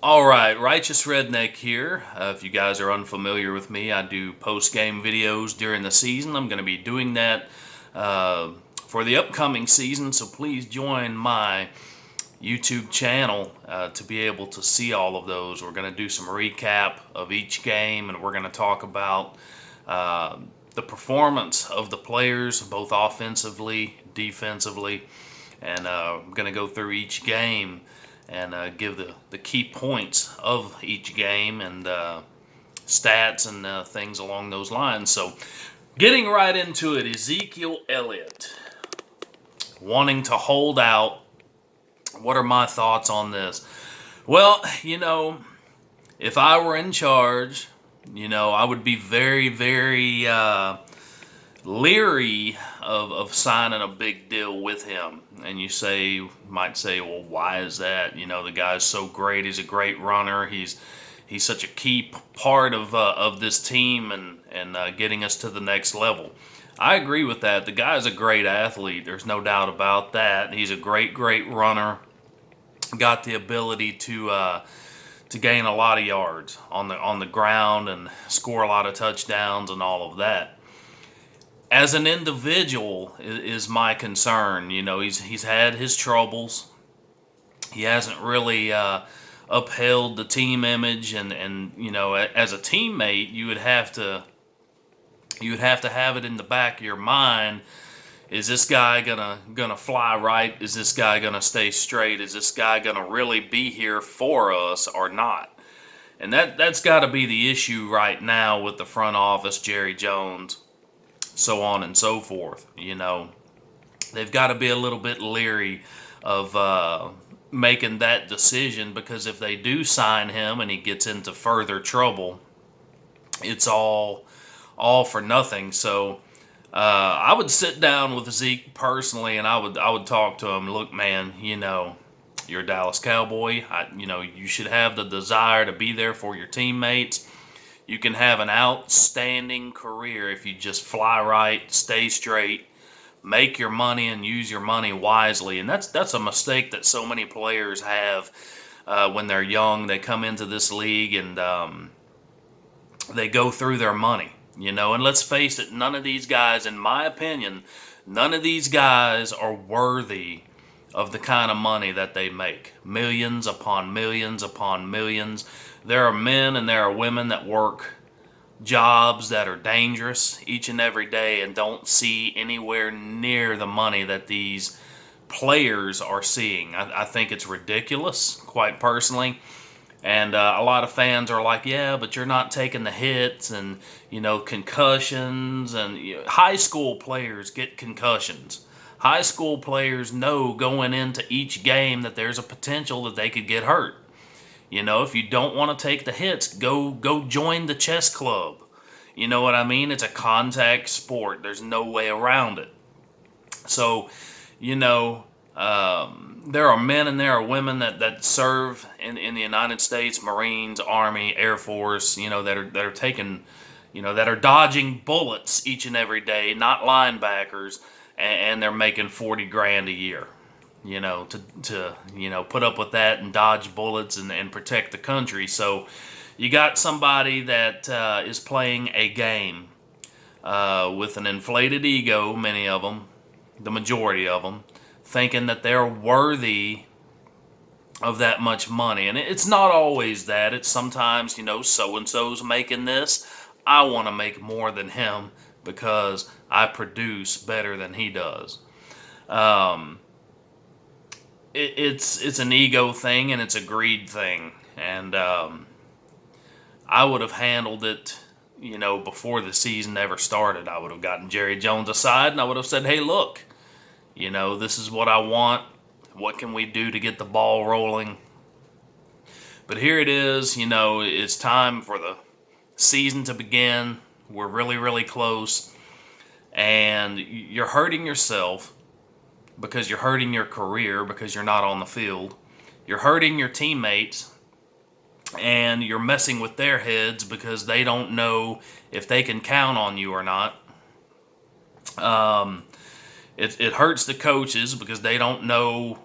All right, Righteous Redneck here. If you guys are unfamiliar with me, I do post-game videos during the season. I'm going to be doing that for the upcoming season, so please join my YouTube channel to be able to see all of those. We're going to do some recap of each game, and we're going to talk about the performance of the players, both offensively, defensively, and I'm going to go through each game and give the key points of each game and stats and things along those lines. So getting right into it, Ezekiel Elliott wanting to hold out. What are my thoughts on this? Well, if I were in charge, I would be very, very leery of signing a big deal with him. And you might say, well, why is that? The guy's so great. He's a great runner. He's such a key part of this team and getting us to the next level. I agree with that. The guy's a great athlete. There's no doubt about that. He's a great, great runner. Got the ability to gain a lot of yards on the ground and score a lot of touchdowns and all of that. As an individual is my concern. He's had his troubles. He hasn't really upheld the team image, and as a teammate, you would have to have it in the back of your mind. Is this guy gonna fly right? Is this guy gonna stay straight? Is this guy gonna really be here for us or not? And that's got to be the issue right now with the front office, Jerry Jones, so on and so forth. They've got to be a little bit leery of making that decision, because if they do sign him and he gets into further trouble, it's all for nothing. So I would sit down with Zeke personally, and I would talk to him. Look, man, you're a Dallas Cowboy. You should have the desire to be there for your teammates. You can have an outstanding career if you just fly right, stay straight, make your money, and use your money wisely. And that's a mistake that so many players have when they're young. They come into this league and they go through their money. And let's face it, none of these guys, in my opinion, none of these guys are worthy of the kind of money that they make. Millions upon millions upon millions. There are men and there are women that work jobs that are dangerous each and every day and don't see anywhere near the money that these players are seeing. I think it's ridiculous, quite personally. And a lot of fans are like, yeah, but you're not taking the hits and, concussions. And high school players get concussions. High school players know going into each game that there's a potential that they could get hurt. If you don't want to take the hits, go join the chess club. You know what I mean? It's a contact sport. There's no way around it. So, there are men and there are women that serve in the United States, Marines, Army, Air Force, that are taking, that are dodging bullets each and every day, not linebackers, and they're making $40,000 a year. To put up with that and dodge bullets and protect the country. So you got somebody that is playing a game with an inflated ego, many of them, the majority of them, thinking that they're worthy of that much money. And it's not always that. It's sometimes, so-and-so's making this. I want to make more than him because I produce better than he does. It's an ego thing and it's a greed thing. And I would have handled it, before the season ever started. I would have gotten Jerry Jones aside and I would have said, hey, look, this is what I want. What can we do to get the ball rolling? But here it is, it's time for the season to begin. We're really, really close. And you're hurting yourself because you're hurting your career because you're not on the field. You're hurting your teammates and you're messing with their heads because they don't know if they can count on you or not. It hurts the coaches because they don't know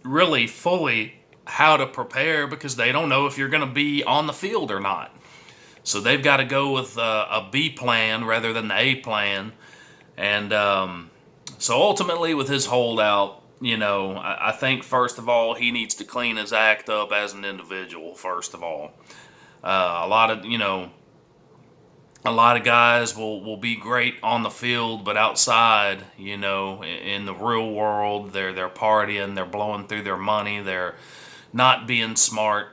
really fully how to prepare because they don't know if you're going to be on the field or not. So they've got to go with a B plan rather than the A plan. And so ultimately with his holdout, I think first of all, he needs to clean his act up as an individual, first of all. A lot of guys will be great on the field, but outside, in the real world, they're partying, they're blowing through their money, they're not being smart.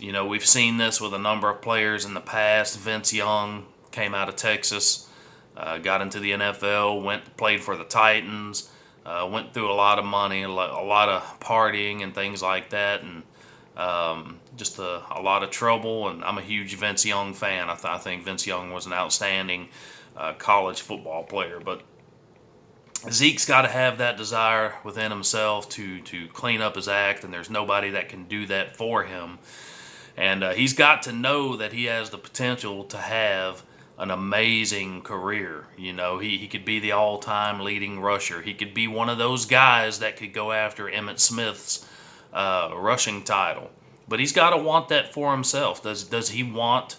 We've seen this with a number of players in the past. Vince Young came out of Texas, got into the NFL, played for the Titans, went through a lot of money, a lot of partying and things like that, and just a lot of trouble. And I'm a huge Vince Young fan. I think Vince Young was an outstanding college football player. But Zeke's got to have that desire within himself to clean up his act, and there's nobody that can do that for him. And he's got to know that he has the potential to have an amazing career. He could be the all-time leading rusher. He could be one of those guys that could go after Emmitt Smith's rushing title. But he's got to want that for himself. Does he want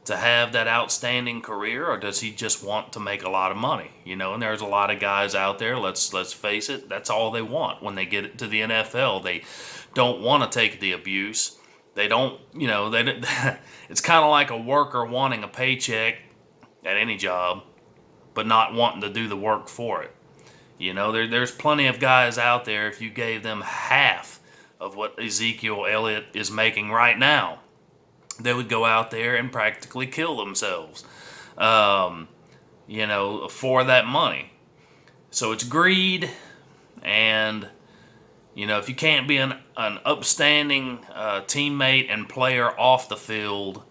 to have that outstanding career, or does he just want to make a lot of money? And there's a lot of guys out there, let's face it, that's all they want when they get to the NFL. They don't want to take the abuse. They don't, it's kind of like a worker wanting a paycheck at any job, but not wanting to do the work for it. There's plenty of guys out there, if you gave them half of what Ezekiel Elliott is making right now, they would go out there and practically kill themselves, for that money. So it's greed, and, if you can't be an upstanding teammate and player off the field,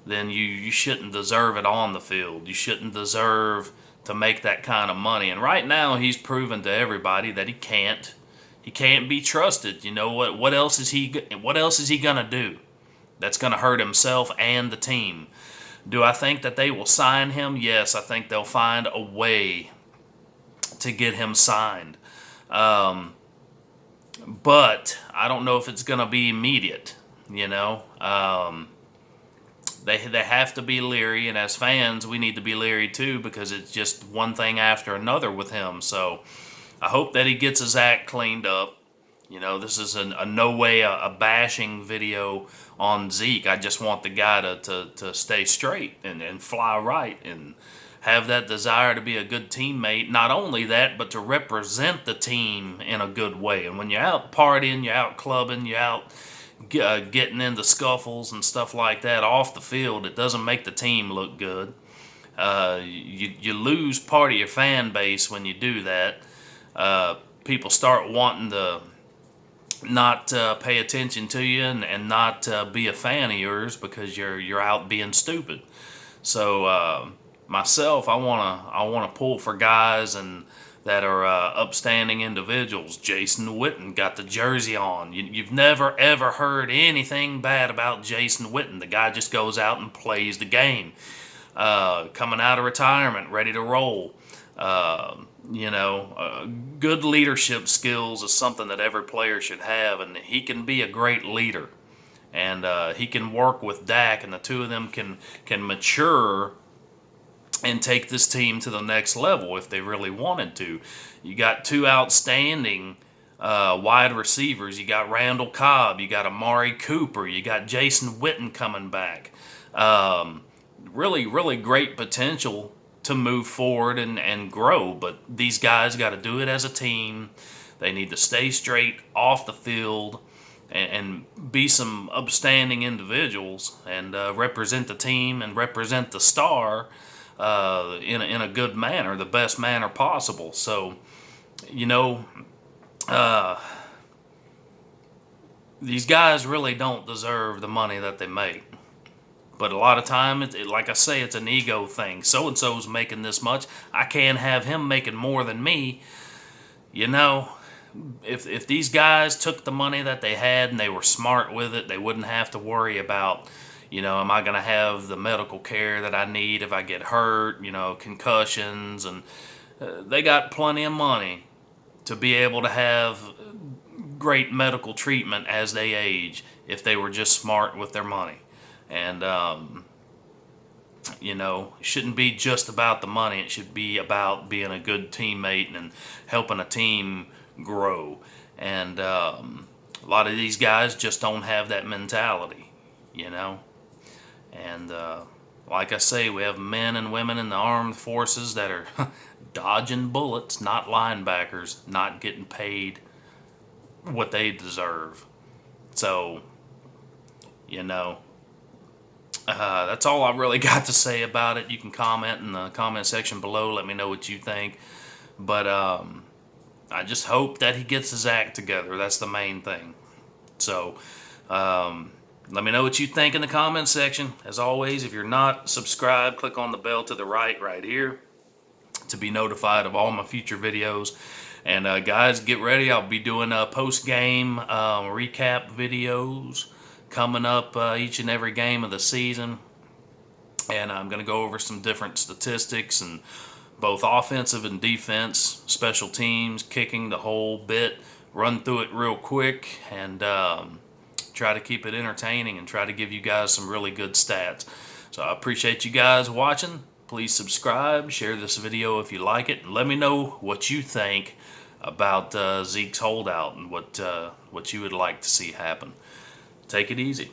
then you shouldn't deserve it on the field. You shouldn't deserve to make that kind of money. And right now, he's proven to everybody that he can't be trusted. What else is he gonna do that's gonna hurt himself and the team? Do I think that they will sign him? Yes, I think they'll find a way to get him signed. But I don't know if it's gonna be immediate. They have to be leery, and as fans, we need to be leery too, because it's just one thing after another with him. So I hope that he gets his act cleaned up. This is a no way a bashing video on Zeke. I just want the guy to stay straight and fly right and have that desire to be a good teammate. Not only that, but to represent the team in a good way. And when you're out partying, you're out clubbing, you're out getting into scuffles and stuff like that off the field, it doesn't make the team look good. You lose part of your fan base when you do that. People start wanting to not pay attention to you and not be a fan of yours because you're out being stupid. So myself, I wanna pull for guys and that are upstanding individuals. Jason Witten got the jersey on. You've never, ever heard anything bad about Jason Witten. The guy just goes out and plays the game. Coming out of retirement, ready to roll. Good leadership skills is something that every player should have, and he can be a great leader. And he can work with Dak, and the two of them can mature and take this team to the next level if they really wanted to. You got two outstanding wide receivers. You got Randall Cobb. You got Amari Cooper. You got Jason Witten coming back. Really, really great potential to move forward and grow. But these guys got to do it as a team. They need to stay straight off the field and be some upstanding individuals and represent the team and represent the star in a good manner, the best manner possible. So, these guys really don't deserve the money that they make. But a lot of time, like I say, it's an ego thing. So-and-so's making this much. I can't have him making more than me. If these guys took the money that they had and they were smart with it, they wouldn't have to worry about, am I going to have the medical care that I need if I get hurt, concussions. And they got plenty of money to be able to have great medical treatment as they age if they were just smart with their money. And you know, it shouldn't be just about the money. It should be about being a good teammate and helping a team grow. And a lot of these guys just don't have that mentality, you know. And like I say, we have men and women in the armed forces that are dodging bullets, not linebackers, not getting paid what they deserve. So, you know, that's all I really got to say about it. You can comment in the comment section below. Let me know what you think. But I just hope that he gets his act together. That's the main thing. So let me know what you think in the comment section. As always, if you're not subscribed, click on the bell to the right here to be notified of all my future videos. And guys, get ready. I'll be doing post-game recap videos coming up each and every game of the season. And I'm going to go over some different statistics and both offensive and defense, special teams, kicking, the whole bit. Run through it real quick and try to keep it entertaining and try to give you guys some really good stats. So I appreciate you guys watching. Please subscribe, share this video if you like it, and let me know what you think about Zeke's holdout and what you would like to see happen. Take it easy.